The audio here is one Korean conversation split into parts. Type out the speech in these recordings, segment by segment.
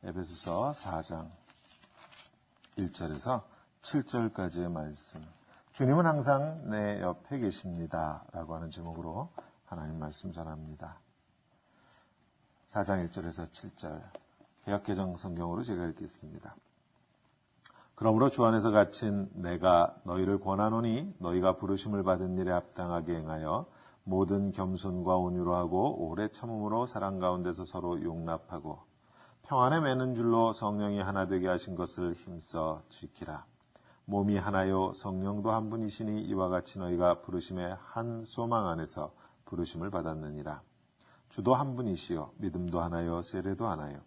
에베소서 4장 1절에서 7절까지의 말씀. 주님은 항상 내 옆에 계십니다 라고 하는 제목으로 하나님 말씀 전합니다. 4장 1절에서 7절 개역개정 성경으로 제가 읽겠습니다. 그러므로 주 안에서 갇힌 내가 너희를 권하노니 너희가 부르심을 받은 일에 합당하게 행하여 모든 겸손과 온유로 하고 오래 참음으로 사랑 가운데서 서로 용납하고 평안에 매는 줄로 성령이 하나 되게 하신 것을 힘써 지키라. 몸이 하나요 성령도 한 분이시니 이와 같이 너희가 부르심의 한 소망 안에서 부르심을 받았느니라. 주도 한 분이시요 믿음도 하나요 세례도 하나요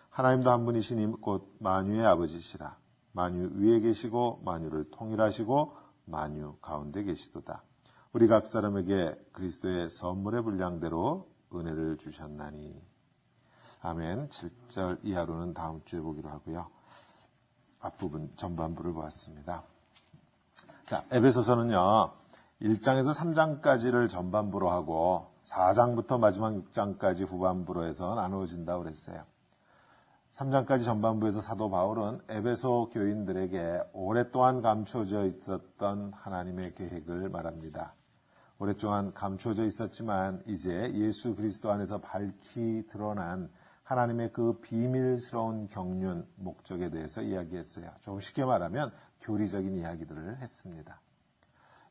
하나님도 한 분이시니 곧 만유의 아버지시라. 만유 위에 계시고 만유를 통일하시고 만유 가운데 계시도다. 우리 각 사람에게 그리스도의 선물의 분량대로 은혜를 주셨나니. 아멘. 7절 이하로는 다음 주에 보기로 하고요. 앞부분 전반부를 보았습니다. 자, 에베소서는요 1장에서 3장까지를 전반부로 하고 4장부터 마지막 6장까지 후반부로 해서 나누어진다고 그랬어요. 3장까지 전반부에서 사도 바울은 에베소 교인들에게 오랫동안 감춰져 있었던 하나님의 계획을 말합니다. 오랫동안 감춰져 있었지만 이제 예수 그리스도 안에서 밝히 드러난 하나님의 그 비밀스러운 경륜, 목적에 대해서 이야기했어요. 조금 쉽게 말하면 교리적인 이야기들을 했습니다.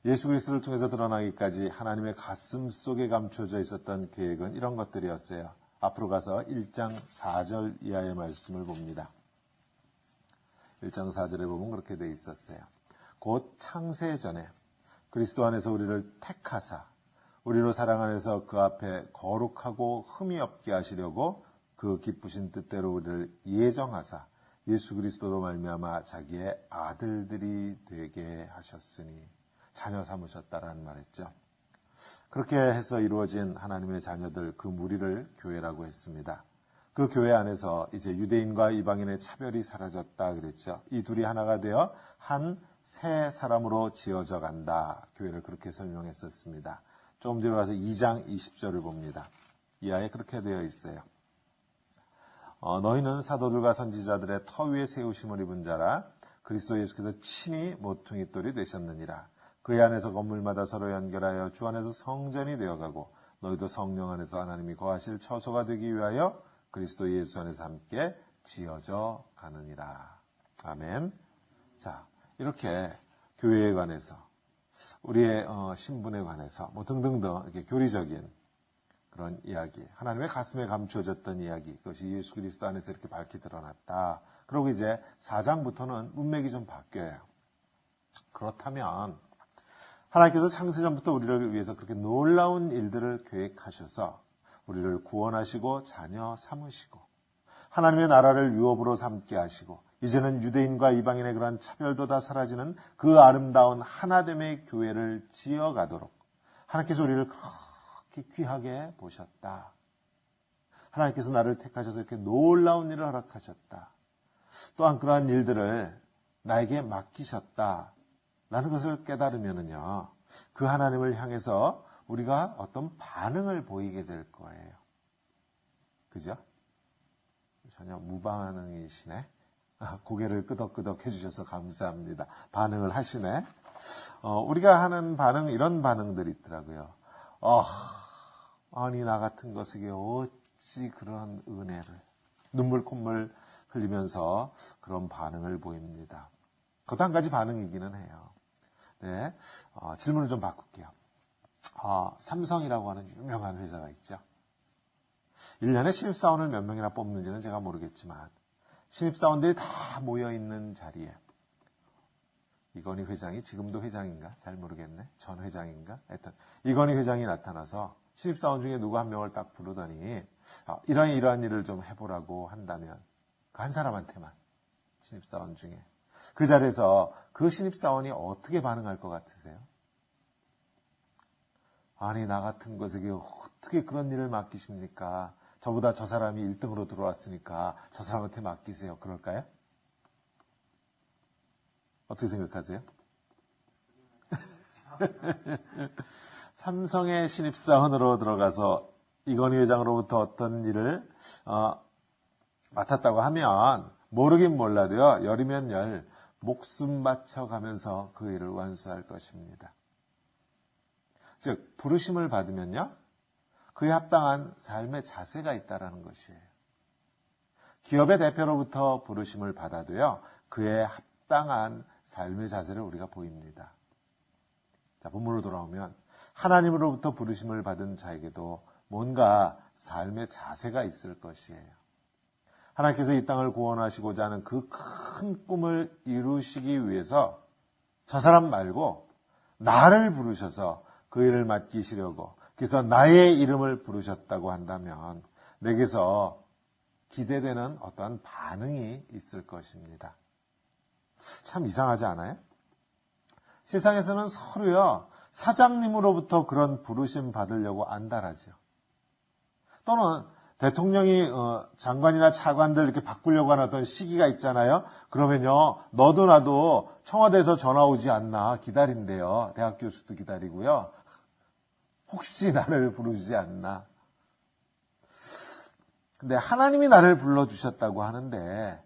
예수 그리스도를 통해서 드러나기까지 하나님의 가슴 속에 감춰져 있었던 계획은 이런 것들이었어요. 앞으로 가서 1장 4절 이하의 말씀을 봅니다. 1장 4절에 보면 그렇게 되어 있었어요. 곧 창세 전에 그리스도 안에서 우리를 택하사 우리로 사랑 안에서 그 앞에 거룩하고 흠이 없게 하시려고 그 기쁘신 뜻대로 우리를 예정하사 예수 그리스도로 말미암아 자기의 아들들이 되게 하셨으니 자녀 삼으셨다라는 말했죠. 그렇게 해서 이루어진 하나님의 자녀들 그 무리를 교회라고 했습니다. 그 교회 안에서 이제 유대인과 이방인의 차별이 사라졌다 그랬죠. 이 둘이 하나가 되어 한 새 사람으로 지어져 간다. 교회를 그렇게 설명했었습니다. 조금 뒤로 가서 2장 20절을 봅니다. 이하에 그렇게 되어 있어요. 너희는 사도들과 선지자들의 터 위에 세우심을 입은 자라 그리스도 예수께서 친히 모퉁이 돌이 되셨느니라. 그의 안에서 건물마다 서로 연결하여 주 안에서 성전이 되어가고 너희도 성령 안에서 하나님이 거하실 처소가 되기 위하여 그리스도 예수 안에서 함께 지어져 가느니라. 아멘. 자, 이렇게 교회에 관해서 우리의 신분에 관해서 뭐 등등등 이렇게 교리적인 그런 이야기, 하나님의 가슴에 감추어졌던 이야기, 그것이 예수 그리스도 안에서 이렇게 밝히 드러났다. 그리고 이제 4장부터는 문맥이 좀 바뀌어요. 그렇다면 하나님께서 창세전부터 우리를 위해서 그렇게 놀라운 일들을 계획하셔서 우리를 구원하시고 자녀 삼으시고 하나님의 나라를 유업으로 삼게 하시고 이제는 유대인과 이방인의 그러한 차별도 다 사라지는 그 아름다운 하나됨의 교회를 지어가도록 하나님께서 우리를 그렇게 귀하게 보셨다. 하나님께서 나를 택하셔서 이렇게 놀라운 일을 허락하셨다. 또한 그러한 일들을 나에게 맡기셨다. 라는 것을 깨달으면은요, 그 하나님을 향해서 우리가 어떤 반응을 보이게 될 거예요. 그죠? 전혀 무반응이시네. 고개를 끄덕끄덕 해주셔서 감사합니다. 반응을 하시네. 우리가 하는 반응, 이런 반응들이 있더라고요. 아니, 나 같은 것에게 어찌 그런 은혜를. 눈물 콧물 흘리면서 그런 반응을 보입니다. 그것도 한 가지 반응이기는 해요. 네, 질문을 좀 바꿀게요. 삼성이라고 하는 유명한 회사가 있죠. 1년에 신입사원을 몇 명이나 뽑는지는 제가 모르겠지만 신입사원들이 다 모여있는 자리에 이건희 회장이 지금도 회장인가? 잘 모르겠네. 전 회장인가? 하여튼 이건희 회장이 나타나서 신입사원 중에 누구 한 명을 딱 부르더니 이러한 일을 좀 해보라고 한다면 그 한 사람한테만 신입사원 중에 그 자리에서 그 신입사원이 어떻게 반응할 것 같으세요? 아니, 나 같은 것에게 어떻게 그런 일을 맡기십니까? 저보다 저 사람이 1등으로 들어왔으니까 저 사람한테 맡기세요. 그럴까요? 어떻게 생각하세요? 삼성의 신입사원으로 들어가서 이건희 회장으로부터 어떤 일을 맡았다고 하면 모르긴 몰라도요. 열이면 열, 목숨 바쳐가면서 그 일을 완수할 것입니다. 즉 부르심을 받으면요. 그에 합당한 삶의 자세가 있다라는 것이에요. 기업의 대표로부터 부르심을 받아도요. 그에 합당한 삶의 자세를 우리가 보입니다. 자, 본문으로 돌아오면 하나님으로부터 부르심을 받은 자에게도 뭔가 삶의 자세가 있을 것이에요. 하나님께서 이 땅을 구원하시고자 하는 그 큰 꿈을 이루시기 위해서 저 사람 말고 나를 부르셔서 그 일을 맡기시려고 그래서 나의 이름을 부르셨다고 한다면 내게서 기대되는 어떠한 반응이 있을 것입니다. 참 이상하지 않아요? 세상에서는 서로요 사장님으로부터 그런 부르심 받으려고 안달하죠. 또는 대통령이 장관이나 차관들 이렇게 바꾸려고 하는 어떤 시기가 있잖아요. 그러면요 너도 나도 청와대에서 전화 오지 않나 기다린대요. 대학 교수도 기다리고요. 혹시 나를 부르지 않나. 근데 하나님이 나를 불러주셨다고 하는데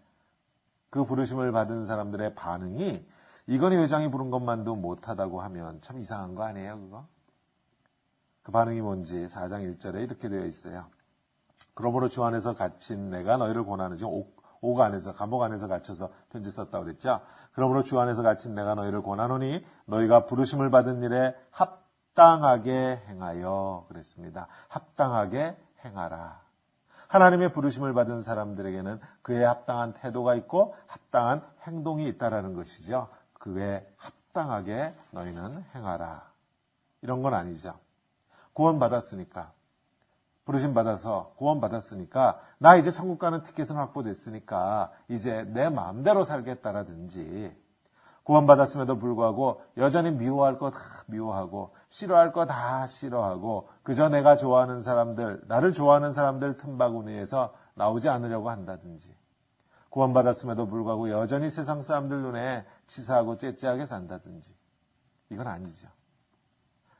그 부르심을 받은 사람들의 반응이 이건희 회장이 부른 것만도 못하다고 하면 참 이상한 거 아니에요, 그거? 그 반응이 뭔지 4장 1절에 이렇게 되어 있어요. 그러므로 주 안에서 갇힌 내가 너희를 권하는 지금 옥 안에서 감옥 안에서 갇혀서 편지 썼다고 그랬죠. 그러므로 주 안에서 갇힌 내가 너희를 권하노니 너희가 부르심을 받은 일에 합당하게 행하여 그랬습니다. 합당하게 행하라. 하나님의 부르심을 받은 사람들에게는 그에 합당한 태도가 있고 합당한 행동이 있다라는 것이죠. 그에 합당하게 너희는 행하라. 이런 건 아니죠. 구원받았으니까 부르심 받아서 구원받았으니까 나 이제 천국 가는 티켓은 확보됐으니까 이제 내 마음대로 살겠다라든지 구원받았음에도 불구하고 여전히 미워할 거 다 미워하고 싫어할 거 다 싫어하고 그저 내가 좋아하는 사람들, 나를 좋아하는 사람들 틈바구니에서 나오지 않으려고 한다든지 구원받았음에도 불구하고 여전히 세상 사람들 눈에 치사하고 째째하게 산다든지 이건 아니죠.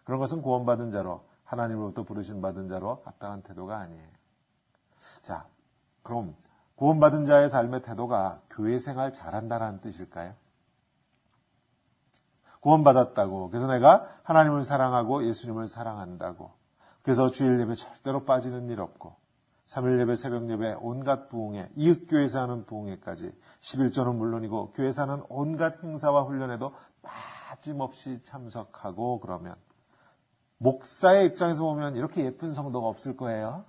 그런 것은 구원받은 자로 하나님으로부터 부르심 받은 자로 합당한 태도가 아니에요. 자, 그럼 구원받은 자의 삶의 태도가 교회 생활 잘한다는 뜻일까요? 구원받았다고 그래서 내가 하나님을 사랑하고 예수님을 사랑한다고 그래서 주일 예배 절대로 빠지는 일 없고 3일 예배, 새벽 예배, 온갖 부흥회, 이웃교회에서 하는 부흥회까지 11조는 물론이고 교회에서 하는 온갖 행사와 훈련에도 빠짐없이 참석하고 그러면 목사의 입장에서 보면 이렇게 예쁜 성도가 없을 거예요.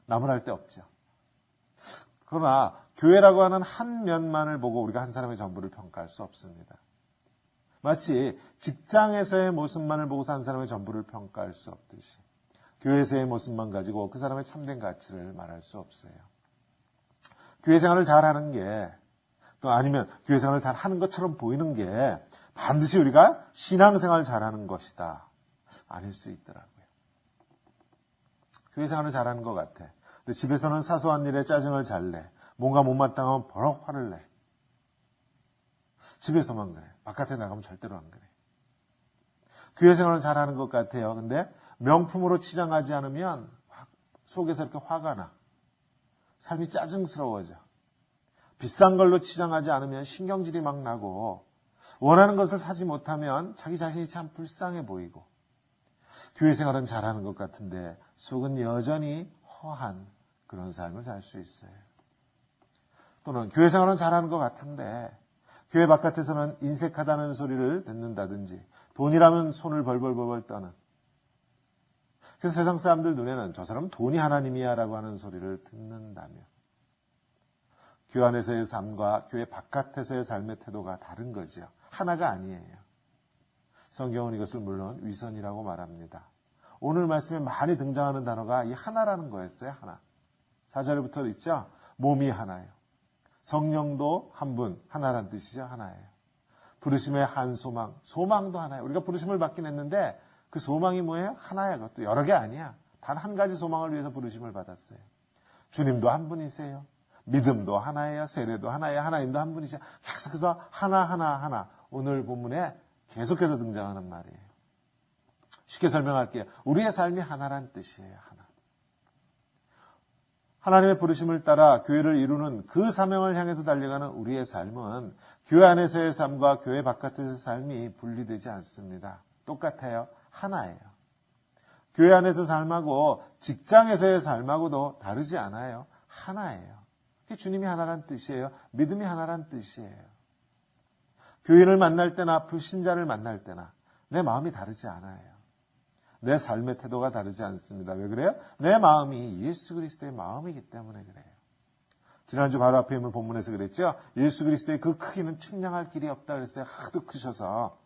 나무랄 데 없죠. 그러나 교회라고 하는 한 면만을 보고 우리가 한 사람의 전부를 평가할 수 없습니다. 마치 직장에서의 모습만을 보고서 한 사람의 전부를 평가할 수 없듯이 교회에서의 모습만 가지고 그 사람의 참된 가치를 말할 수 없어요. 교회 생활을 잘하는 게 또 아니면 교회 생활을 잘하는 것처럼 보이는 게 반드시 우리가 신앙생활을 잘하는 것이다. 아닐 수 있더라고요. 교회 생활을 잘하는 것 같아. 근데 집에서는 사소한 일에 짜증을 잘 내. 뭔가 못마땅하면 버럭 화를 내. 집에서만 그래. 바깥에 나가면 절대로 안 그래. 교회 생활을 잘하는 것 같아요. 근데 명품으로 치장하지 않으면 속에서 이렇게 화가 나. 삶이 짜증스러워져. 비싼 걸로 치장하지 않으면 신경질이 막 나고 원하는 것을 사지 못하면 자기 자신이 참 불쌍해 보이고 교회 생활은 잘하는 것 같은데 속은 여전히 허한 그런 삶을 살 수 있어요. 또는 교회 생활은 잘하는 것 같은데 교회 바깥에서는 인색하다는 소리를 듣는다든지 돈이라면 손을 벌벌벌 떠는 그래서 세상 사람들 눈에는 저 사람은 돈이 하나님이야 라고 하는 소리를 듣는다며 교회 안에서의 삶과 교회 바깥에서의 삶의 태도가 다른 거죠. 하나가 아니에요. 성경은 이것을 물론 위선이라고 말합니다. 오늘 말씀에 많이 등장하는 단어가 이 하나라는 거였어요. 하나. 4절부터 있죠. 몸이 하나예요. 성령도 한 분, 하나란 뜻이죠. 하나예요. 부르심의 한 소망, 소망도 하나예요. 우리가 부르심을 받긴 했는데 그 소망이 뭐예요? 하나야. 그것도 여러 개 아니야. 단 한 가지 소망을 위해서 부르심을 받았어요. 주님도 한 분이세요. 믿음도 하나예요. 세례도 하나예요. 하나님도 한 분이세요. 계속해서 하나. 오늘 본문에 계속해서 등장하는 말이에요. 쉽게 설명할게요. 우리의 삶이 하나란 뜻이에요. 하나. 하나님의 부르심을 따라 교회를 이루는 그 사명을 향해서 달려가는 우리의 삶은 교회 안에서의 삶과 교회 바깥에서의 삶이 분리되지 않습니다. 똑같아요. 하나예요. 교회 안에서 삶하고 직장에서의 삶하고도 다르지 않아요. 하나예요. 그게 주님이 하나란 뜻이에요. 믿음이 하나란 뜻이에요. 교인을 만날 때나 불신자를 만날 때나 내 마음이 다르지 않아요. 내 삶의 태도가 다르지 않습니다. 왜 그래요? 내 마음이 예수 그리스도의 마음이기 때문에 그래요. 지난주 바로 앞에 있는 본문에서 그랬죠. 예수 그리스도의 그 크기는 측량할 길이 없다 그랬어요. 하도 크셔서.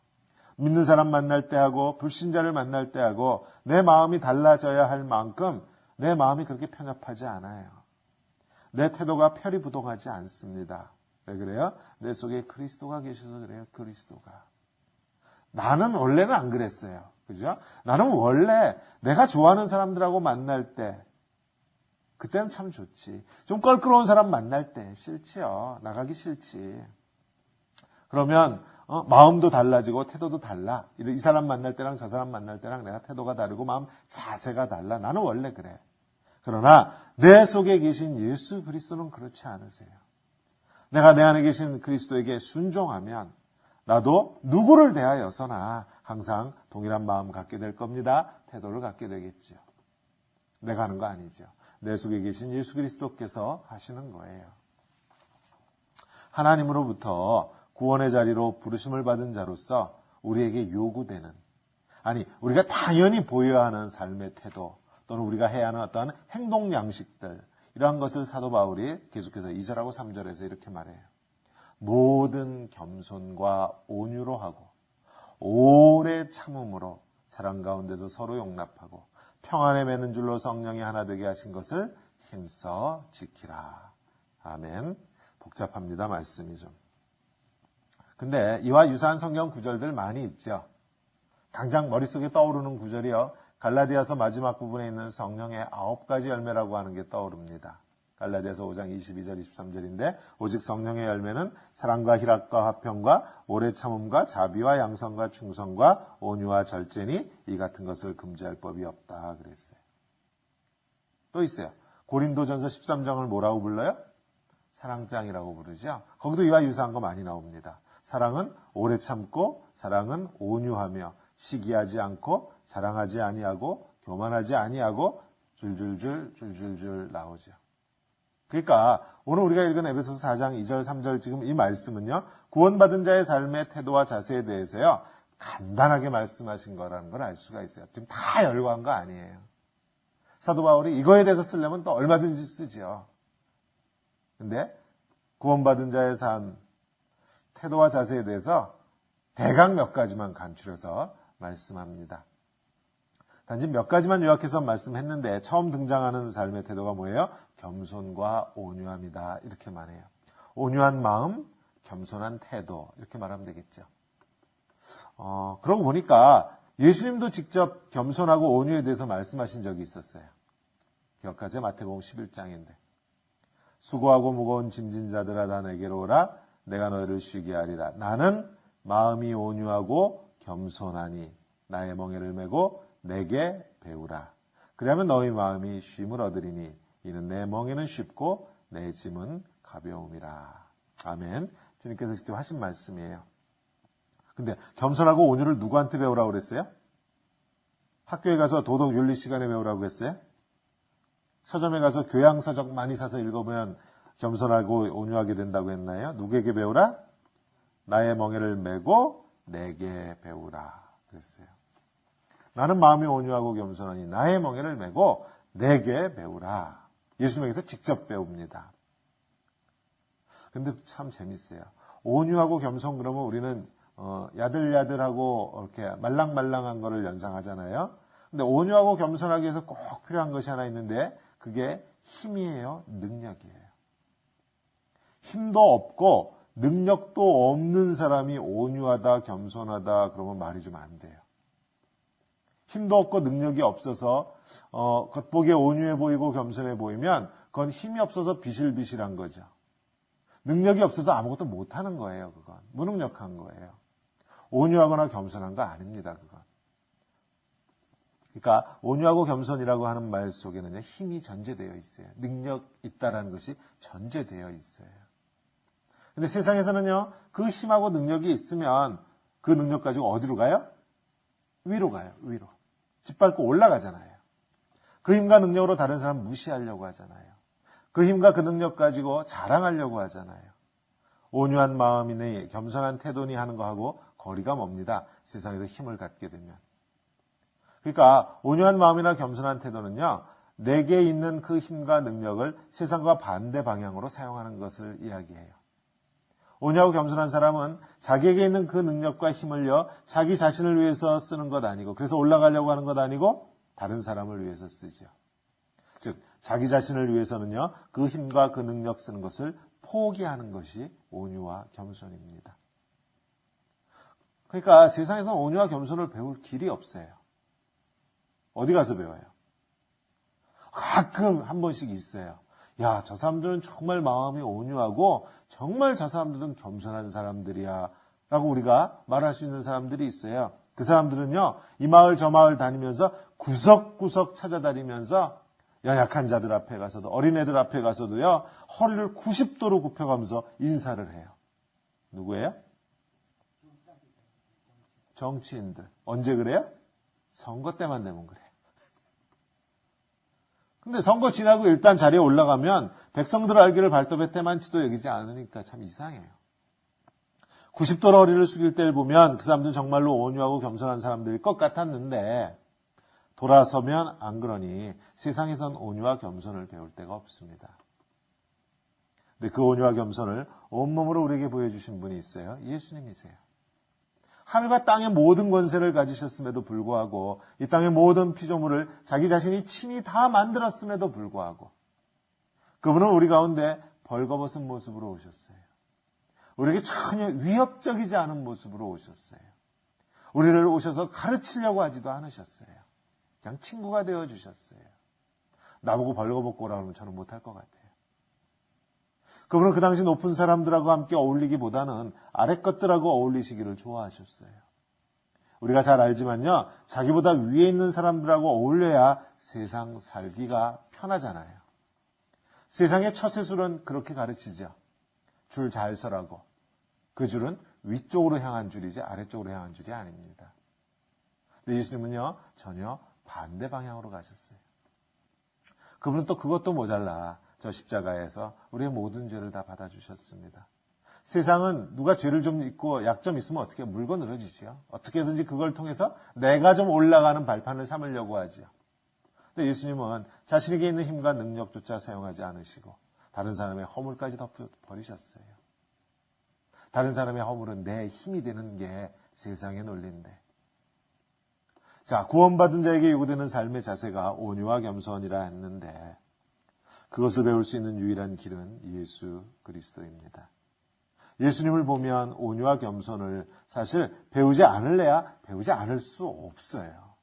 믿는 사람 만날 때 하고 불신자를 만날 때 하고 내 마음이 달라져야 할 만큼 내 마음이 그렇게 편협하지 않아요. 내 태도가 표리부동하지 않습니다. 왜 그래요? 내 속에 그리스도가 계셔서 그래요. 그리스도가. 나는 원래는 안 그랬어요. 그죠? 나는 원래 내가 좋아하는 사람들하고 만날 때 그때는 참 좋지. 좀 껄끄러운 사람 만날 때 싫지요. 나가기 싫지. 그러면 마음도 달라지고 태도도 달라. 이 사람 만날 때랑 저 사람 만날 때랑 내가 태도가 다르고 마음 자세가 달라. 나는 원래 그래. 그러나 내 속에 계신 예수 그리스도는 그렇지 않으세요. 내가 내 안에 계신 그리스도에게 순종하면 나도 누구를 대하여서나 항상 동일한 마음 갖게 될 겁니다. 태도를 갖게 되겠죠. 내가 하는 거 아니죠. 내 속에 계신 예수 그리스도께서 하시는 거예요. 하나님으로부터 구원의 자리로 부르심을 받은 자로서 우리에게 요구되는, 아니 우리가 당연히 보여야 하는 삶의 태도 또는 우리가 해야 하는 어떠한 행동 양식들, 이러한 것을 사도 바울이 계속해서 2절하고 3절에서 이렇게 말해요. 모든 겸손과 온유로 하고 오래 참음으로 사랑 가운데서 서로 용납하고 평안에 매는 줄로 성령이 하나 되게 하신 것을 힘써 지키라. 아멘. 복잡합니다. 말씀이 좀. 근데 이와 유사한 성경 구절들 많이 있죠. 당장 머릿속에 떠오르는 구절이요. 갈라디아서 마지막 부분에 있는 성령의 9가지 열매라고 하는 게 떠오릅니다. 갈라디아서 5장 22절 23절인데 오직 성령의 열매는 사랑과 희락과 화평과 오래 참음과 자비와 양선과 충성과 온유와 절제니 이 같은 것을 금지할 법이 없다 그랬어요. 또 있어요. 고린도전서 13장을 뭐라고 불러요? 사랑장이라고 부르죠. 거기도 이와 유사한 거 많이 나옵니다. 사랑은 오래 참고 사랑은 온유하며 시기하지 않고 자랑하지 아니하고 교만하지 아니하고 줄줄줄 나오죠. 그러니까 오늘 우리가 읽은 에베소서 4장 2절 3절 지금 이 말씀은요. 구원받은 자의 삶의 태도와 자세에 대해서요. 간단하게 말씀하신 거라는 걸 알 수가 있어요. 지금 다 열거한 거 아니에요. 사도 바울이 이거에 대해서 쓰려면 또 얼마든지 쓰지요. 근데 구원받은 자의 삶, 태도와 자세에 대해서 대강 몇 가지만 간추려서 말씀합니다. 단지 몇 가지만 요약해서 말씀했는데 처음 등장하는 삶의 태도가 뭐예요? 겸손과 온유함이다. 이렇게 말해요. 온유한 마음, 겸손한 태도 이렇게 말하면 되겠죠. 그러고 보니까 예수님도 직접 겸손하고 온유에 대해서 말씀하신 적이 있었어요. 기억하세요? 마태복음 11장인데 수고하고 무거운 짐진 자들아 다 내게로 오라 내가 너희를 쉬게 하리라. 나는 마음이 온유하고 겸손하니 나의 멍에를 메고 내게 배우라. 그러면 너희 마음이 쉼을 얻으리니 이는 내 멍에는 쉽고 내 짐은 가벼움이라. 아멘. 주님께서 직접 하신 말씀이에요. 근데 겸손하고 온유를 누구한테 배우라고 그랬어요? 학교에 가서 도덕 윤리 시간에 배우라고 했어요? 서점에 가서 교양 서적 많이 사서 읽어보면 겸손하고 온유하게 된다고 했나요? 누구에게 배우라? 나의 멍에를 메고 내게 배우라 그랬어요. 나는 마음이 온유하고 겸손하니 나의 멍에를 메고 내게 배우라. 예수님에게서 직접 배웁니다. 근데 참 재밌어요. 온유하고 겸손 그러면 우리는 야들야들하고 이렇게 말랑말랑한 거를 연상하잖아요. 근데 온유하고 겸손하기 위해서 꼭 필요한 것이 하나 있는데 그게 힘이에요? 능력이에요? 힘도 없고 능력도 없는 사람이 온유하다, 겸손하다 그러면 말이 좀 안 돼요. 힘도 없고 능력이 없어서 겉보기에 온유해 보이고 겸손해 보이면 그건 힘이 없어서 비실비실한 거죠. 능력이 없어서 아무것도 못하는 거예요. 그건 무능력한 거예요. 온유하거나 겸손한 거 아닙니다. 그건. 그러니까 온유하고 겸손이라고 하는 말 속에는 힘이 전제되어 있어요. 능력 있다라는 것이 전제되어 있어요. 근데 세상에서는요, 그 힘하고 능력이 있으면 그 능력 가지고 어디로 가요? 위로 가요, 위로. 짓밟고 올라가잖아요. 그 힘과 능력으로 다른 사람 무시하려고 하잖아요. 그 힘과 그 능력 가지고 자랑하려고 하잖아요. 온유한 마음이니 겸손한 태도니 하는 거하고 거리가 멉니다. 세상에서 힘을 갖게 되면. 그러니까 온유한 마음이나 겸손한 태도는요, 내게 있는 그 힘과 능력을 세상과 반대 방향으로 사용하는 것을 이야기해요. 온유하고 겸손한 사람은 자기에게 있는 그 능력과 힘을요, 자기 자신을 위해서 쓰는 것 아니고, 그래서 올라가려고 하는 것 아니고 다른 사람을 위해서 쓰죠. 즉 자기 자신을 위해서는요, 그 힘과 그 능력 쓰는 것을 포기하는 것이 온유와 겸손입니다. 그러니까 세상에서 온유와 겸손을 배울 길이 없어요. 어디 가서 배워요? 가끔 한 번씩 있어요. 야, 저 사람들은 정말 마음이 온유하고 정말 저 사람들은 겸손한 사람들이야 라고 우리가 말할 수 있는 사람들이 있어요. 그 사람들은요, 이 마을 저 마을 다니면서 구석구석 찾아다니면서 연약한 자들 앞에 가서도, 어린애들 앞에 가서도요, 허리를 90도로 굽혀가면서 인사를 해요. 누구예요? 정치인들. 언제 그래요? 선거 때만 되면 그래요. 근데 선거 지나고 일단 자리에 올라가면 백성들 알기를 발톱의 때만치도 여기지 않으니까 참 이상해요. 90도로 허리를 숙일 때를 보면 그 사람들은 정말로 온유하고 겸손한 사람들일 것 같았는데 돌아서면 안 그러니 세상에선 온유와 겸손을 배울 데가 없습니다. 근데 그 온유와 겸손을 온몸으로 우리에게 보여주신 분이 있어요. 예수님이세요. 하늘과 땅의 모든 권세를 가지셨음에도 불구하고 이 땅의 모든 피조물을 자기 자신이 친히 다 만들었음에도 불구하고 그분은 우리 가운데 벌거벗은 모습으로 오셨어요. 우리에게 전혀 위협적이지 않은 모습으로 오셨어요. 우리를 오셔서 가르치려고 하지도 않으셨어요. 그냥 친구가 되어주셨어요. 나보고 벌거벗고 오라고 하면 저는 못할 것 같아요. 그분은 그 당시 높은 사람들하고 함께 어울리기보다는 아래 것들하고 어울리시기를 좋아하셨어요. 우리가 잘 알지만요, 자기보다 위에 있는 사람들하고 어울려야 세상 살기가 편하잖아요. 세상의 처세술은 그렇게 가르치죠. 줄 잘 서라고. 그 줄은 위쪽으로 향한 줄이지 아래쪽으로 향한 줄이 아닙니다. 근데 예수님은요, 전혀 반대 방향으로 가셨어요. 그분은 또 그것도 모자라 저 십자가에서 우리의 모든 죄를 다 받아주셨습니다. 세상은 누가 죄를 좀 있고 약점 있으면 어떻게 물고 늘어지지요. 어떻게든지 그걸 통해서 내가 좀 올라가는 발판을 삼으려고 하지요. 근데 예수님은 자신에게 있는 힘과 능력조차 사용하지 않으시고 다른 사람의 허물까지 덮어버리셨어요. 다른 사람의 허물은 내 힘이 되는 게 세상의 논리인데. 자, 구원받은 자에게 요구되는 삶의 자세가 온유와 겸손이라 했는데 그것을 배울 수 있는 유일한 길은 예수 그리스도입니다. 예수님을 보면 온유와 겸손을 사실 배우지 않을래야 배우지 않을 수 없어요.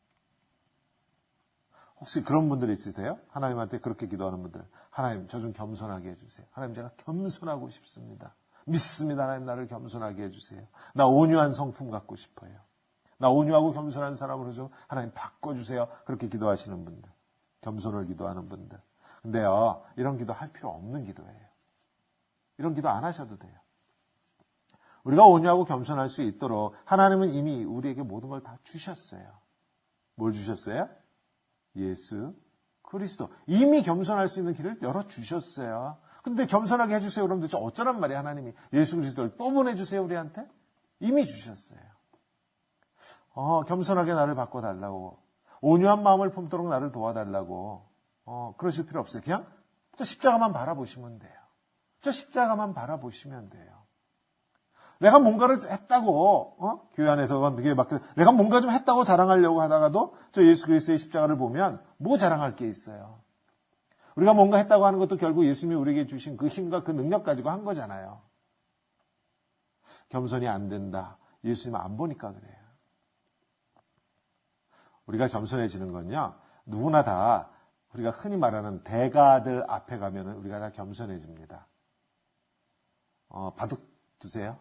혹시 그런 분들 있으세요? 하나님한테 그렇게 기도하는 분들. 하나님, 저 좀 겸손하게 해주세요. 하나님, 제가 겸손하고 싶습니다. 믿습니다. 하나님, 나를 겸손하게 해주세요. 나 온유한 성품 갖고 싶어요. 나 온유하고 겸손한 사람으로 좀 하나님 바꿔주세요. 그렇게 기도하시는 분들. 겸손을 기도하는 분들. 근데요, 이런 기도 할 필요 없는 기도예요. 이런 기도 안 하셔도 돼요. 우리가 온유하고 겸손할 수 있도록 하나님은 이미 우리에게 모든 걸 다 주셨어요. 뭘 주셨어요? 예수 그리스도. 이미 겸손할 수 있는 길을 열어주셨어요. 근데 겸손하게 해주세요. 그러면 도대체 어쩌란 말이에요, 하나님이. 예수 그리스도를 또 보내주세요, 우리한테? 이미 주셨어요. 겸손하게 나를 바꿔달라고. 온유한 마음을 품도록 나를 도와달라고. 그러실 필요 없어요. 그냥 저 십자가만 바라보시면 돼요. 저 십자가만 바라보시면 돼요. 내가 뭔가를 했다고, 교회 안에서 내가 뭔가 좀 했다고 자랑하려고 하다가도 저 예수 그리스도의 십자가를 보면 뭐 자랑할 게 있어요. 우리가 뭔가 했다고 하는 것도 결국 예수님이 우리에게 주신 그 힘과 그 능력 가지고 한 거잖아요. 겸손이 안 된다. 예수님 안 보니까 그래요. 우리가 겸손해지는 건요, 누구나 다 우리가 흔히 말하는 대가들 앞에 가면은 우리가 다 겸손해집니다. 바둑 두세요.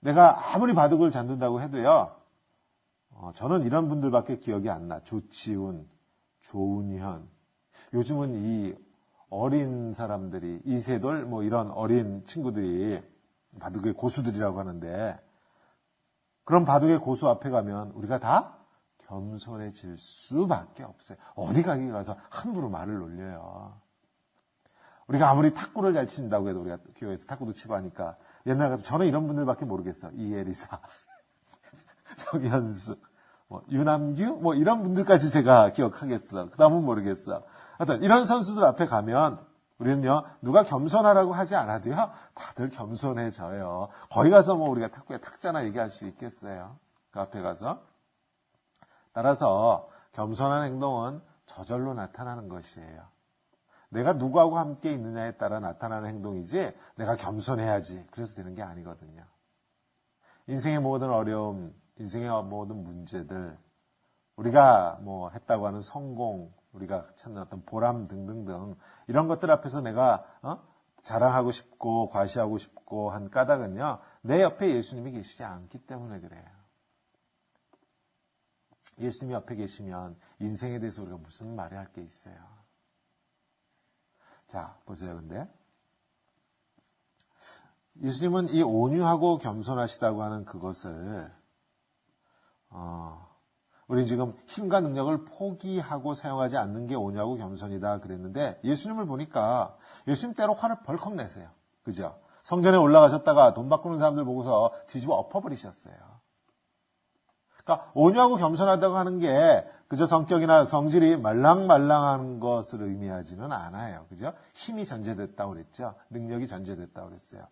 내가 아무리 바둑을 잡는다고 해도요, 저는 이런 분들밖에 기억이 안 나. 조치훈, 조은현. 요즘은 이 어린 사람들이, 이세돌, 이런 어린 친구들이 바둑의 고수들이라고 하는데, 그런 바둑의 고수 앞에 가면 우리가 다 겸손해질 수밖에 없어요. 어디 가기 가서 함부로 말을 놀려요. 우리가 아무리 탁구를 잘 친다고 해도 우리가 교회에서 탁구도 치고 하니까 옛날 같으면 저는 이런 분들밖에 모르겠어. 이혜리사, 정현수, 유남규, 이런 분들까지 제가 기억하겠어. 그 다음은 모르겠어. 하여튼 이런 선수들 앞에 가면 우리는요, 누가 겸손하라고 하지 않아도요, 다들 겸손해져요. 거기 가서 우리가 탁구에 탁자나 얘기할 수 있겠어요. 그 앞에 가서. 따라서 겸손한 행동은 저절로 나타나는 것이에요. 내가 누구하고 함께 있느냐에 따라 나타나는 행동이지 내가 겸손해야지 그래서 되는 게 아니거든요. 인생의 모든 어려움, 인생의 모든 문제들, 우리가 했다고 하는 성공, 우리가 찾는 어떤 보람 등등등 이런 것들 앞에서 내가 자랑하고 싶고 과시하고 싶고 한 까닭은요, 내 옆에 예수님이 계시지 않기 때문에 그래요. 예수님이 옆에 계시면 인생에 대해서 우리가 무슨 말을 할 게 있어요. 자, 보세요. 근데 예수님은 이 온유하고 겸손하시다고 하는 그것을 우리 지금 힘과 능력을 포기하고 사용하지 않는 게 온유하고 겸손이다 그랬는데, 예수님을 보니까 예수님 때로 화를 벌컥 내세요. 그죠? 성전에 올라가셨다가 돈 바꾸는 사람들 보고서 뒤집어 엎어버리셨어요. 그러니까 온유하고 겸손하다고 하는 게 그저 성격이나 성질이 말랑말랑한 것을 의미하지는 않아요. 그죠? 힘이 전제됐다고 그랬죠. 능력이 전제됐다고 그랬어요.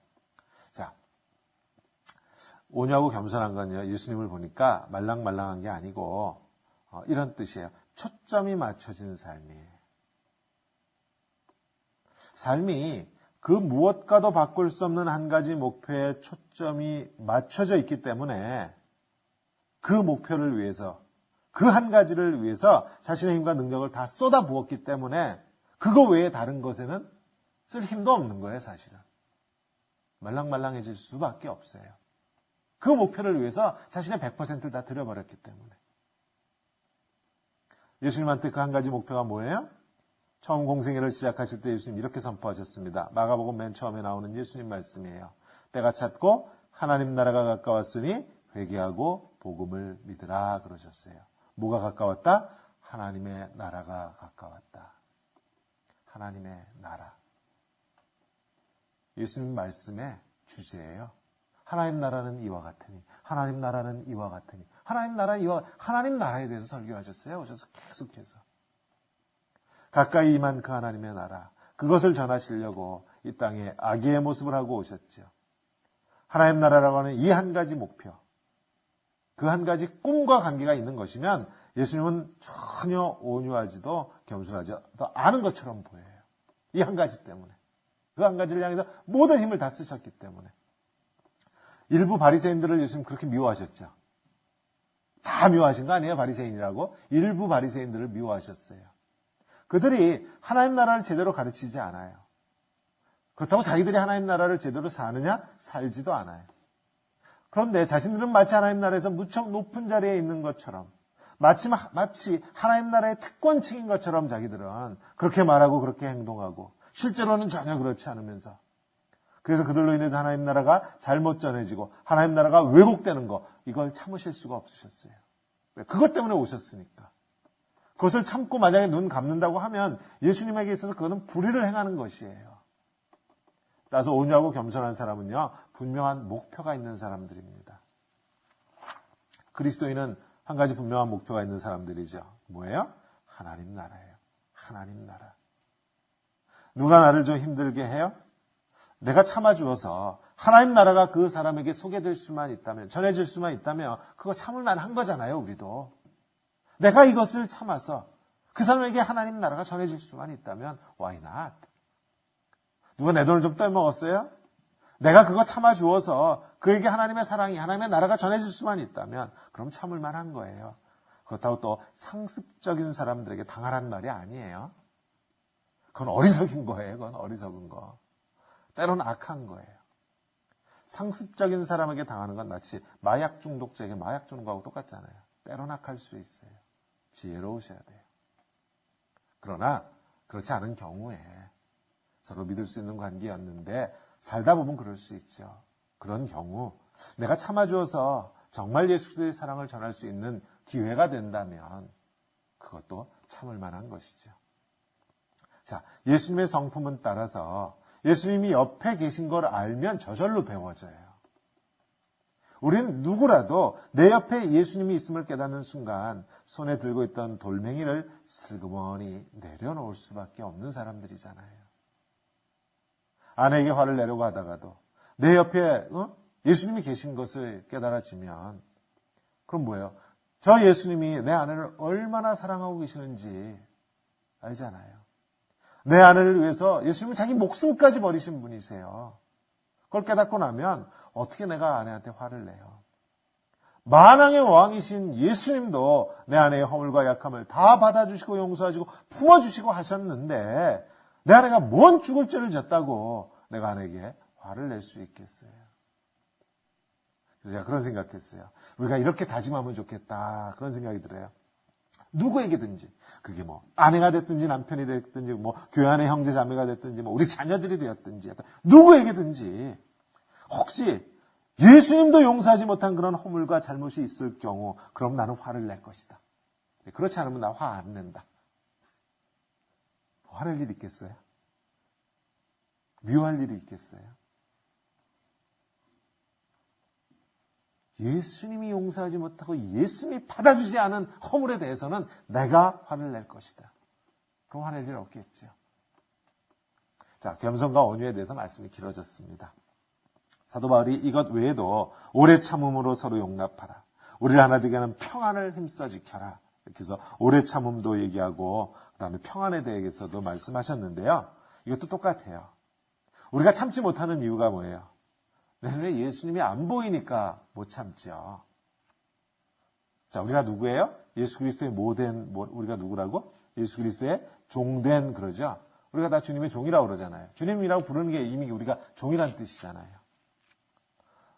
자, 온유하고 겸손한 건요, 예수님을 보니까 말랑말랑한 게 아니고 이런 뜻이에요. 초점이 맞춰진 삶이에요. 삶이 그 무엇과도 바꿀 수 없는 한 가지 목표에 초점이 맞춰져 있기 때문에 그 목표를 위해서, 그 한 가지를 위해서 자신의 힘과 능력을 다 쏟아부었기 때문에 그거 외에 다른 것에는 쓸 힘도 없는 거예요, 사실은. 말랑말랑해질 수밖에 없어요. 그 목표를 위해서 자신의 100%를 다 들여버렸기 때문에. 예수님한테 그 한 가지 목표가 뭐예요? 처음 공생애를 시작하실 때 예수님 이렇게 선포하셨습니다. 마가복음 맨 처음에 나오는 예수님 말씀이에요. 때가 찼고 하나님 나라가 가까웠으니 회개하고 복음을 믿으라 그러셨어요. 뭐가 가까웠다? 하나님의 나라가 가까웠다. 하나님의 나라. 예수님 말씀의 주제예요. 하나님 나라는 이와 같으니, 하나님 나라는 이와 같으니, 하나님 나라에 대해서 설교하셨어요. 오셔서 계속해서. 가까이 임한 그 하나님의 나라, 그것을 전하시려고 이 땅에 아기의 모습을 하고 오셨죠. 하나님 나라라고 하는 이 한 가지 목표, 그 한 가지 꿈과 관계가 있는 것이면 예수님은 전혀 온유하지도 겸손하지도 않은 것처럼 보여요. 이 한 가지 때문에. 그 한 가지를 향해서 모든 힘을 다 쓰셨기 때문에. 일부 바리새인들을 예수님 그렇게 미워하셨죠. 다 미워하신 거 아니에요? 바리새인이라고. 일부 바리새인들을 미워하셨어요. 그들이 하나님 나라를 제대로 가르치지 않아요. 그렇다고 자기들이 하나님 나라를 제대로 사느냐? 살지도 않아요. 그런데 자신들은 마치 하나님 나라에서 무척 높은 자리에 있는 것처럼, 마치 하나님 나라의 특권층인 것처럼 자기들은 그렇게 말하고 그렇게 행동하고, 실제로는 전혀 그렇지 않으면서, 그래서 그들로 인해서 하나님 나라가 잘못 전해지고 하나님 나라가 왜곡되는 거, 이걸 참으실 수가 없으셨어요. 그것 때문에 오셨으니까. 그것을 참고 만약에 눈 감는다고 하면 예수님에게 있어서 그거는 불의를 행하는 것이에요. 따라서 온유하고 겸손한 사람은요, 분명한 목표가 있는 사람들입니다. 그리스도인은 한 가지 분명한 목표가 있는 사람들이죠. 뭐예요? 하나님 나라예요. 하나님 나라. 누가 나를 좀 힘들게 해요? 내가 참아주어서 하나님 나라가 그 사람에게 소개될 수만 있다면, 전해질 수만 있다면 그거 참을 만한 거잖아요, 우리도. 내가 이것을 참아서 그 사람에게 하나님 나라가 전해질 수만 있다면 why not? 누가 내 돈을 좀 떼먹었어요? 내가 그거 참아주어서 그에게 하나님의 사랑이, 하나님의 나라가 전해질 수만 있다면 그럼 참을 만한 거예요. 그렇다고 또 상습적인 사람들에게 당하라는 말이 아니에요. 그건 어리석인 거예요. 그건 어리석은 거. 때로는 악한 거예요. 상습적인 사람에게 당하는 건 마치 마약 중독자에게 마약 주는 거하고 똑같잖아요. 때론 악할 수 있어요. 지혜로우셔야 돼요. 그러나 그렇지 않은 경우에 서로 믿을 수 있는 관계였는데 살다 보면 그럴 수 있죠. 그런 경우 내가 참아주어서 정말 예수 그리스도의 사랑을 전할 수 있는 기회가 된다면 그것도 참을 만한 것이죠. 자, 예수님의 성품은 따라서 예수님이 옆에 계신 걸 알면 저절로 배워져요. 우리는 누구라도 내 옆에 예수님이 있음을 깨닫는 순간 손에 들고 있던 돌멩이를 슬그머니 내려놓을 수밖에 없는 사람들이잖아요. 아내에게 화를 내려고 하다가도 내 옆에 예수님이 계신 것을 깨달아지면 그럼 뭐예요? 저 예수님이 내 아내를 얼마나 사랑하고 계시는지 알잖아요. 내 아내를 위해서 예수님은 자기 목숨까지 버리신 분이세요. 그걸 깨닫고 나면 어떻게 내가 아내한테 화를 내요? 만왕의 왕이신 예수님도 내 아내의 허물과 약함을 다 받아주시고 용서하시고 품어주시고 하셨는데 내 아내가 뭔 죽을 죄를 졌다고 내가 아내에게 화를 낼 수 있겠어요? 그래서 제가 그런 생각했어요. 우리가 이렇게 다짐하면 좋겠다. 그런 생각이 들어요. 누구에게든지 그게 뭐 아내가 됐든지 남편이 됐든지 뭐 교회 안의 형제 자매가 됐든지 뭐 우리 자녀들이 되었든지 누구에게든지 혹시 예수님도 용서하지 못한 그런 허물과 잘못이 있을 경우 그럼 나는 화를 낼 것이다. 그렇지 않으면 나 화 안 낸다. 화낼 일이 있겠어요? 미워할 일이 있겠어요? 예수님이 용서하지 못하고 예수님이 받아주지 않은 허물에 대해서는 내가 화를 낼 것이다. 그럼 화낼 일 없겠죠. 자, 겸손과 온유에 대해서 말씀이 길어졌습니다. 사도 바울이 이것 외에도 오래 참음으로 서로 용납하라. 우리를 하나 되게 하는 평안을 힘써 지켜라. 이렇게 해서 오래 참음도 얘기하고 그다음에 평안에 대해서도 말씀하셨는데요. 이것도 똑같아요. 우리가 참지 못하는 이유가 뭐예요? 내 눈에 예수님이 안 보이니까 못 참죠. 자, 우리가 누구예요? 예수 그리스도의 우리가 누구라고? 예수 그리스도의 종된 그러죠. 우리가 다 주님의 종이라고 그러잖아요. 주님이라고 부르는 게 이미 우리가 종이란 뜻이잖아요.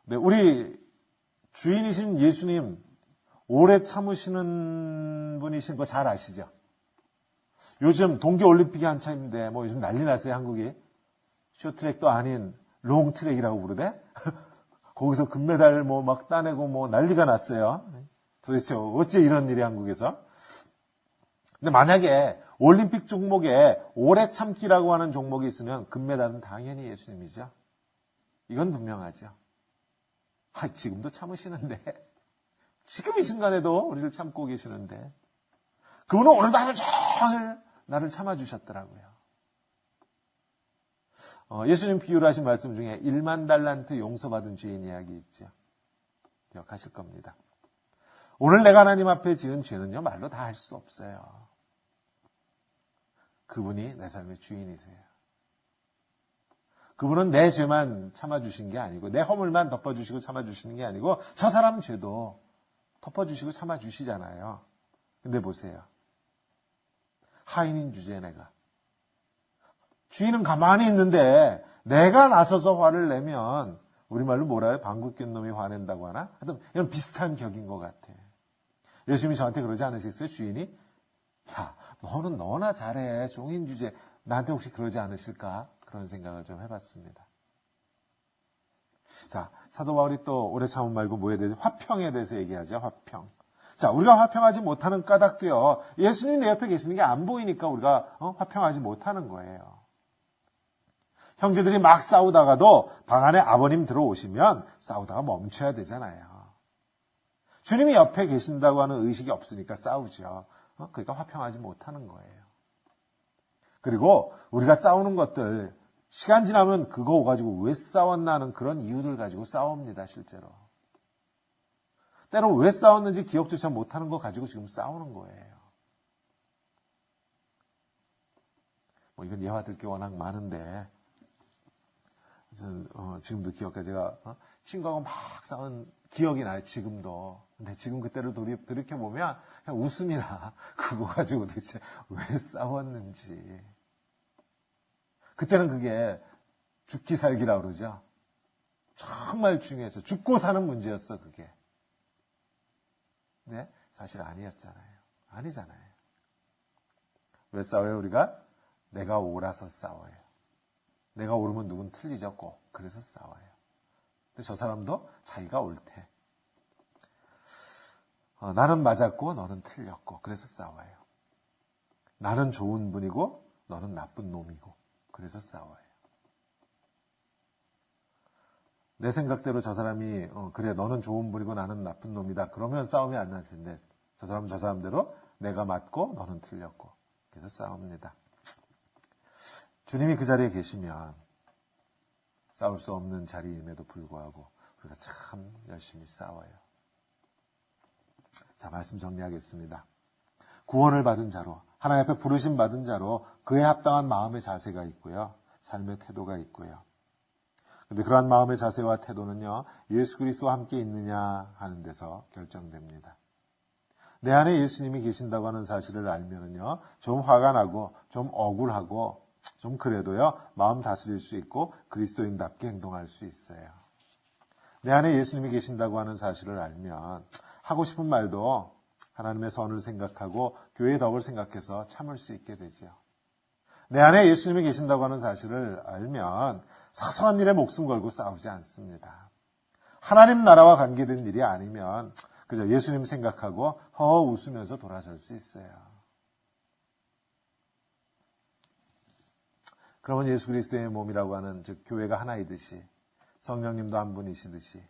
네, 우리 주인이신 예수님 오래 참으시는 분이신 거 잘 아시죠? 요즘 동계올림픽이 한참인데 뭐 요즘 난리 났어요. 한국이. 쇼트랙도 아닌 롱트랙이라고 부르대? 거기서 금메달 뭐 막 따내고 뭐 난리가 났어요. 도대체 어째 이런 일이 한국에서? 근데 만약에 올림픽 종목에 오래 참기라고 하는 종목이 있으면 금메달은 당연히 예수님이죠. 이건 분명하죠. 지금도 참으시는데 지금 이 순간에도 우리를 참고 계시는데 그분은 오늘도 하루 종일 나를 참아주셨더라고요. 예수님 비유를 하신 말씀 중에 1만 달란트 용서받은 죄인 이야기 있죠. 기억하실 겁니다. 오늘 내가 하나님 앞에 지은 죄는요 말로 다 할 수 없어요. 그분이 내 삶의 주인이세요. 그분은 내 죄만 참아주신 게 아니고 내 허물만 덮어주시고 참아주시는 게 아니고 저 사람 죄도 덮어주시고 참아주시잖아요. 근데 보세요. 하인인 주제에 내가 주인은 가만히 있는데 내가 나서서 화를 내면 우리말로 뭐라 해요? 방귀 낀 놈이 화낸다고 하나? 하여튼 이런 비슷한 격인 것 같아. 예수님이 저한테 그러지 않으셨어요? 주인이? 야, 너는 너나 잘해. 종인 주제. 나한테 혹시 그러지 않으실까? 그런 생각을 좀 해봤습니다. 자, 사도 바울이 또 오래 참음 말고 뭐에 대해서? 화평에 대해서 얘기하죠. 화평. 자, 우리가 화평하지 못하는 까닭도요. 예수님 내 옆에 계시는 게 안 보이니까 우리가 화평하지 못하는 거예요. 형제들이 막 싸우다가도 방 안에 아버님 들어오시면 싸우다가 멈춰야 되잖아요. 주님이 옆에 계신다고 하는 의식이 없으니까 싸우죠. 그러니까 화평하지 못하는 거예요. 그리고 우리가 싸우는 것들 시간 지나면 그거 가지고 왜 싸웠나 하는 그런 이유들 가지고 싸웁니다. 실제로. 때로 왜 싸웠는지 기억조차 못하는 거 가지고 지금 싸우는 거예요. 뭐 이건 예화 들게 워낙 많은데 저는 지금도 기억해. 제가 친구하고 막 싸운 기억이 나요. 지금도. 근데 지금 그때를 돌이켜보면 그냥 웃음이나 그거 가지고 도대체 왜 싸웠는지. 그때는 그게 죽기 살기라고 그러죠. 정말 중요해서 죽고 사는 문제였어. 그게. 네? 사실 아니었잖아요. 아니잖아요. 왜 싸워요, 우리가? 내가 옳아서 싸워요. 내가 옳으면 누군 틀리죠, 꼭. 그래서 싸워요. 근데 저 사람도 자기가 옳대. 나는 맞았고 너는 틀렸고 그래서 싸워요. 나는 좋은 분이고 너는 나쁜 놈이고 그래서 싸워요. 내 생각대로 저 사람이 그래 너는 좋은 분이고 나는 나쁜 놈이다. 그러면 싸움이 안 날 텐데 저 사람은 저 사람대로 내가 맞고 너는 틀렸고 그래서 싸웁니다. 주님이 그 자리에 계시면 싸울 수 없는 자리임에도 불구하고 우리가 참 열심히 싸워요. 자, 말씀 정리하겠습니다. 구원을 받은 자로, 하나님 앞에 부르심 받은 자로 그에 합당한 마음의 자세가 있고요. 삶의 태도가 있고요. 근데 그러한 마음의 자세와 태도는요, 예수 그리스도와 함께 있느냐 하는 데서 결정됩니다. 내 안에 예수님이 계신다고 하는 사실을 알면은요, 좀 화가 나고, 좀 억울하고, 좀 그래도요, 마음 다스릴 수 있고, 그리스도인답게 행동할 수 있어요. 내 안에 예수님이 계신다고 하는 사실을 알면, 하고 싶은 말도 하나님의 선을 생각하고, 교회의 덕을 생각해서 참을 수 있게 되죠. 내 안에 예수님이 계신다고 하는 사실을 알면, 사소한 일에 목숨 걸고 싸우지 않습니다. 하나님 나라와 관계된 일이 아니면, 그저 예수님 생각하고 웃으면서 돌아설 수 있어요. 그러면 예수 그리스도의 몸이라고 하는 즉 교회가 하나이듯이 성령님도 한 분이시듯이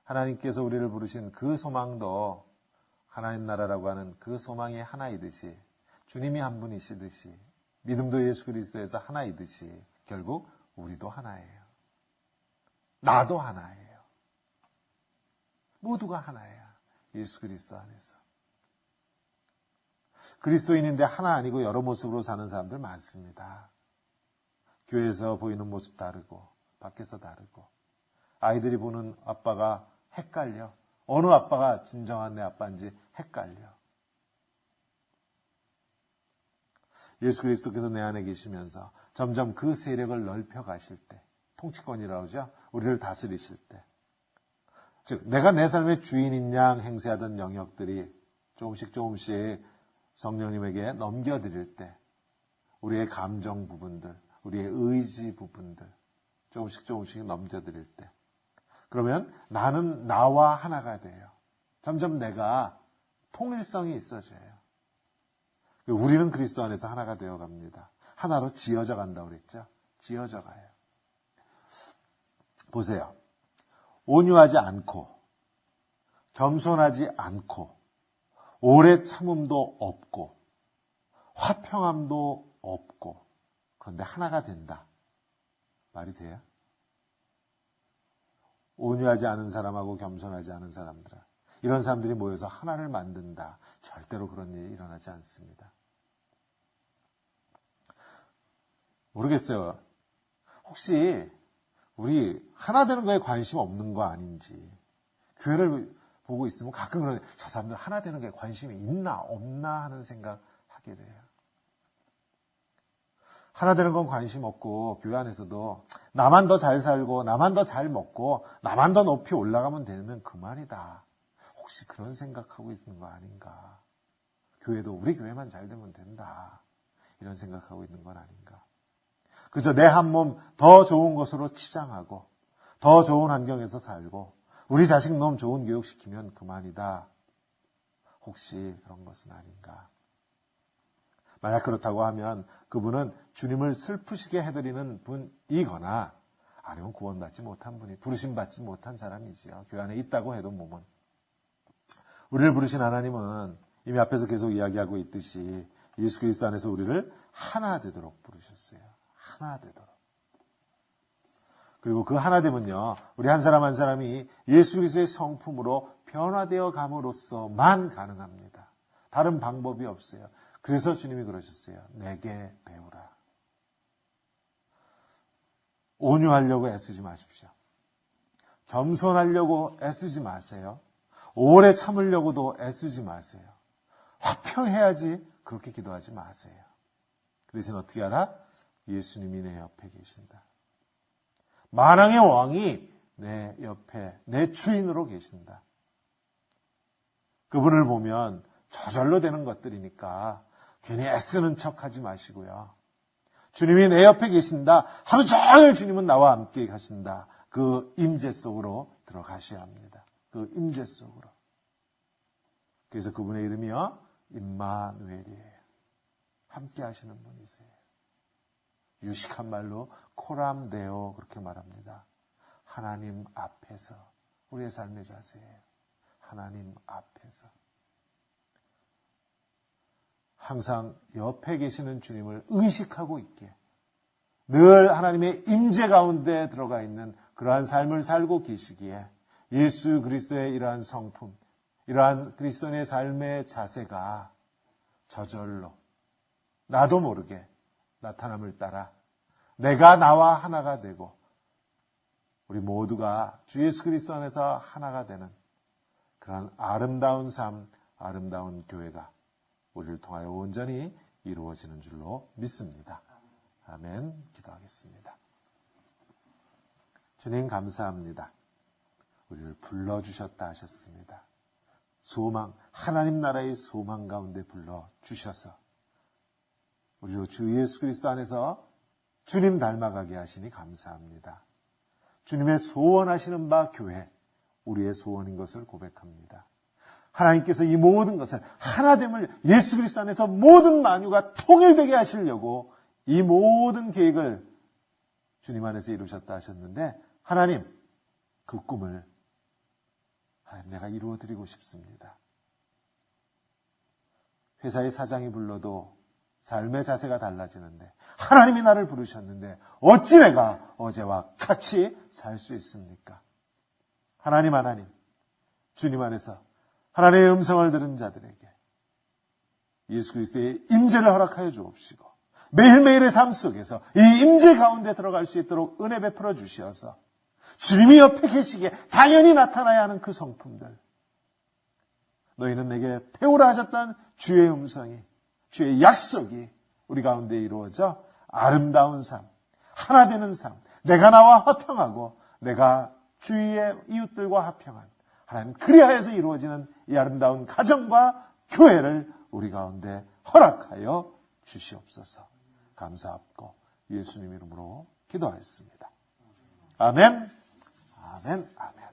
하나님께서 우리를 부르신 그 소망도 하나님 나라라고 하는 그 소망이 하나이듯이 주님이 한 분이시듯이 믿음도 예수 그리스도에서 하나이듯이 결국 우리도 하나예요. 나도 하나예요. 모두가 하나예요. 예수 그리스도 안에서. 그리스도인인데 하나 아니고 여러 모습으로 사는 사람들 많습니다. 교회에서 보이는 모습 다르고 밖에서 다르고 아이들이 보는 아빠가 헷갈려. 어느 아빠가 진정한 내 아빠인지 헷갈려. 예수 그리스도께서 내 안에 계시면서 점점 그 세력을 넓혀 가실 때 통치권이라고 하죠. 우리를 다스리실 때 즉 내가 내 삶의 주인인 양 행세하던 영역들이 조금씩 성령님에게 넘겨드릴 때 우리의 감정 부분들, 우리의 의지 부분들 조금씩 넘겨드릴 때 그러면 나는 나와 하나가 돼요. 점점 내가 통일성이 있어져요. 우리는 그리스도 안에서 하나가 되어갑니다. 하나로 지어져 간다고 그랬죠. 지어져 가요. 보세요. 온유하지 않고 겸손하지 않고 오래 참음도 없고 화평함도 없고 그런데 하나가 된다. 말이 돼요? 온유하지 않은 사람하고 겸손하지 않은 사람들 이런 사람들이 모여서 하나를 만든다. 절대로 그런 일이 일어나지 않습니다. 모르겠어요. 혹시 우리 하나 되는 거에 관심 없는 거 아닌지 교회를 보고 있으면 가끔 그런 저 사람들 하나 되는 거에 관심이 있나 없나 하는 생각하게 돼요. 하나 되는 건 관심 없고 교회 안에서도 나만 더 잘 살고 나만 더 잘 먹고 나만 더 높이 올라가면 되면 그만이다. 혹시 그런 생각하고 있는 거 아닌가. 교회도 우리 교회만 잘 되면 된다. 이런 생각하고 있는 건 아닌가. 그저 내 한 몸 더 좋은 것으로 치장하고 더 좋은 환경에서 살고 우리 자식 놈 좋은 교육시키면 그만이다. 혹시 그런 것은 아닌가. 만약 그렇다고 하면 그분은 주님을 슬프시게 해드리는 분이거나 아니면 구원받지 못한 분이 부르심받지 못한 사람이지요. 교회 안에 있다고 해도 몸은. 우리를 부르신 하나님은 이미 앞에서 계속 이야기하고 있듯이 예수 그리스도 안에서 우리를 하나 되도록 부르셨어요. 하나 되도록. 그리고 그 하나 되면요. 우리 한 사람 한 사람이 예수 그리스도의 성품으로 변화되어 감으로써만 가능합니다. 다른 방법이 없어요. 그래서 주님이 그러셨어요. 내게 배우라. 온유하려고 애쓰지 마십시오. 겸손하려고 애쓰지 마세요. 오래 참으려고도 애쓰지 마세요. 화평해야지 그렇게 기도하지 마세요. 그 대신 어떻게 하라? 예수님이 내 옆에 계신다. 만왕의 왕이 내 옆에 내 주인으로 계신다. 그분을 보면 저절로 되는 것들이니까 괜히 애쓰는 척하지 마시고요. 주님이 내 옆에 계신다. 하루 종일 주님은 나와 함께 가신다. 그 임재 속으로 들어가셔야 합니다. 그 임재 속으로. 그래서 그분의 이름이요, 임마누엘이에요. 함께 하시는 분이세요. 유식한 말로 코람데오 그렇게 말합니다. 하나님 앞에서 우리의 삶의 자세예요. 하나님 앞에서. 항상 옆에 계시는 주님을 의식하고 있게 늘 하나님의 임재 가운데 들어가 있는 그러한 삶을 살고 계시기에 예수 그리스도의 이러한 성품, 이러한 그리스도인의 삶의 자세가 저절로 나도 모르게 나타남을 따라 내가 나와 하나가 되고 우리 모두가 주 예수 그리스도 안에서 하나가 되는 그런 아름다운 삶, 아름다운 교회가 우리를 통하여 온전히 이루어지는 줄로 믿습니다. 아멘. 기도하겠습니다. 주님 감사합니다. 우리를 불러주셨다 하셨습니다. 소망, 하나님 나라의 소망 가운데 불러주셔서 우리로 주 예수 그리스도 안에서 주님 닮아가게 하시니 감사합니다. 주님의 소원하시는 바 교회, 우리의 소원인 것을 고백합니다. 하나님께서 이 모든 것을 하나됨을 예수 그리스도 안에서 모든 만유가 통일되게 하시려고 이 모든 계획을 주님 안에서 이루셨다 하셨는데 하나님 그 꿈을 내가 이루어드리고 싶습니다. 회사의 사장이 불러도 삶의 자세가 달라지는데 하나님이 나를 부르셨는데 어찌 내가 어제와 같이 살 수 있습니까? 하나님 주님 안에서 하나님의 음성을 들은 자들에게 예수 그리스도의 임재를 허락하여 주옵시고 매일매일의 삶 속에서 이 임재 가운데 들어갈 수 있도록 은혜 베풀어 주시어서 주님이 옆에 계시기에 당연히 나타나야 하는 그 성품들, 너희는 내게 배우라 하셨던 주의 음성이, 주의 약속이 우리 가운데 이루어져 아름다운 삶, 하나 되는 삶, 내가 나와 화평하고 내가 주위의 이웃들과 화평한 하나님 그리하여서 이루어지는 이 아름다운 가정과 교회를 우리 가운데 허락하여 주시옵소서. 감사합고 예수님 이름으로 기도하였습니다. 아멘. 아멘. 아멘.